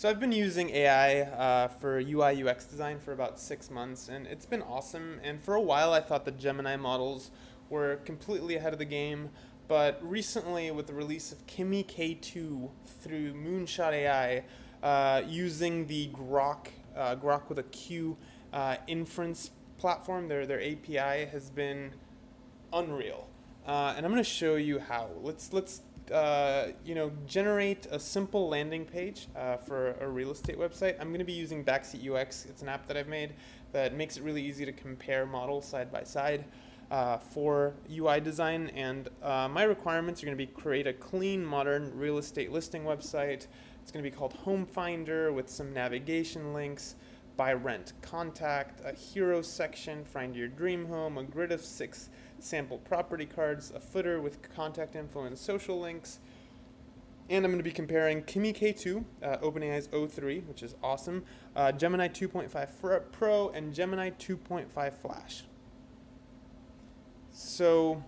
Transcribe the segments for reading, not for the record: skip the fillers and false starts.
So I've been using AI for UI UX design for about 6 months, and it's been awesome. And for a while, I thought the Gemini models were completely ahead of the game. But recently, with the release of Kimi K2 through Moonshot AI, using the Grok with a Q inference platform, their API has been unreal. And I'm going to show you how. Let's generate a simple landing page for a real estate website. I'm going to be using Backseat UX. It's an app that I've made that makes it really easy to compare models side by side for UI design. And my requirements are going to be create a clean, modern real estate listing website. It's going to be called Home Finder with some navigation links, buy, rent, contact, a hero section, find your dream home, a grid of 6 sample property cards, a footer with contact info and social links. And I'm going to be comparing Kimi K2, OpenAI's O3, which is awesome, Gemini 2.5 Pro, and Gemini 2.5 Flash. So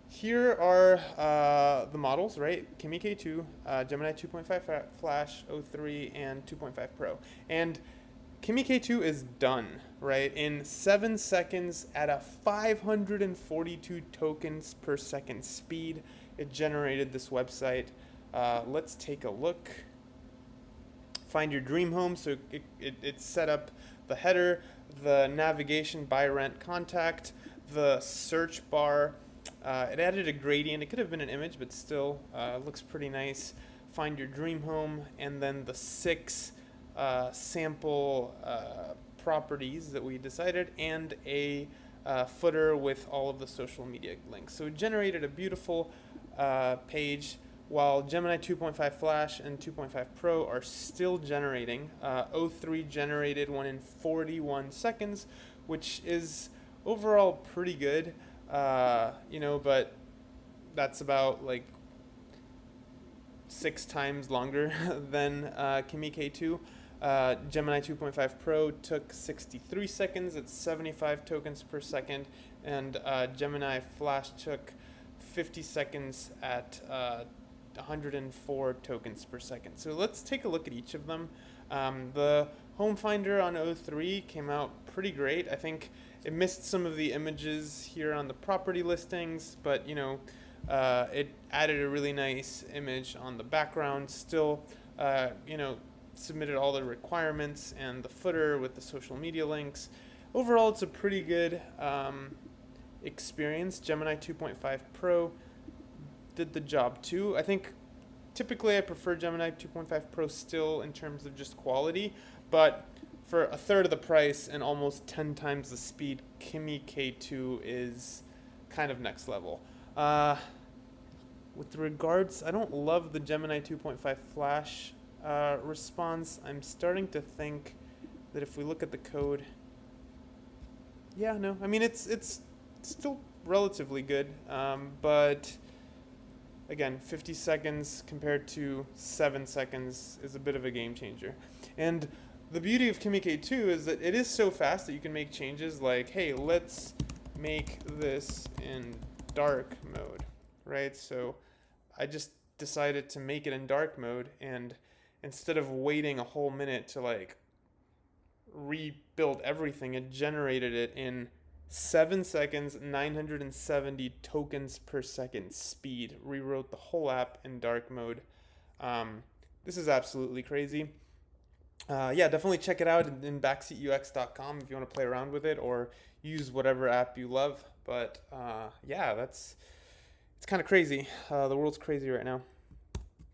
here are the models, right? Kimi K2, Gemini 2.5 Flash, O3, and 2.5 Pro. And Kimi K2 is done, right? In 7 seconds at a 542 tokens per second speed, it generated this website. Let's take a look. Find your dream home. So it set up the header, the navigation, buy, rent, contact, the search bar. It added a gradient. It could have been an image, but still looks pretty nice. Find your dream home, and then the 6 sample properties that we decided, and a footer with all of the social media links. So it generated a beautiful page, while Gemini 2.5 Flash and 2.5 Pro are still generating. O3 generated one in 41 seconds, which is overall pretty good, but that's about like 6 times longer than Kimi K2. Gemini 2.5 Pro took 63 seconds at 75 tokens per second, and Gemini Flash took 50 seconds at 104 tokens per second. So let's take a look at each of them. The Home Finder on O3 came out pretty great. I think it missed some of the images here on the property listings, but it added a really nice image on the background. Still, submitted all the requirements and the footer with the social media links. Overall, it's a pretty good experience. Gemini 2.5 Pro did the job too. I think typically I prefer Gemini 2.5 Pro still in terms of just quality, but for a third of the price and almost 10 times the speed, Kimi K2 is kind of next level. With regards, I don't love the Gemini 2.5 Flash response. I'm starting to think that if we look at the code, it's still relatively good, but again, 50 seconds compared to 7 seconds is a bit of a game changer. And the beauty of Kimi K2 is that it is so fast that you can make changes like, hey, let's make this in dark mode, right? So I just decided to make it in dark mode, and instead of waiting a whole minute to rebuild everything, it generated it in 7 seconds, 970 tokens per second speed. Rewrote the whole app in dark mode. This is absolutely crazy. Definitely check it out in backseatux.com if you want to play around with it or use whatever app you love. But it's kind of crazy. The world's crazy right now.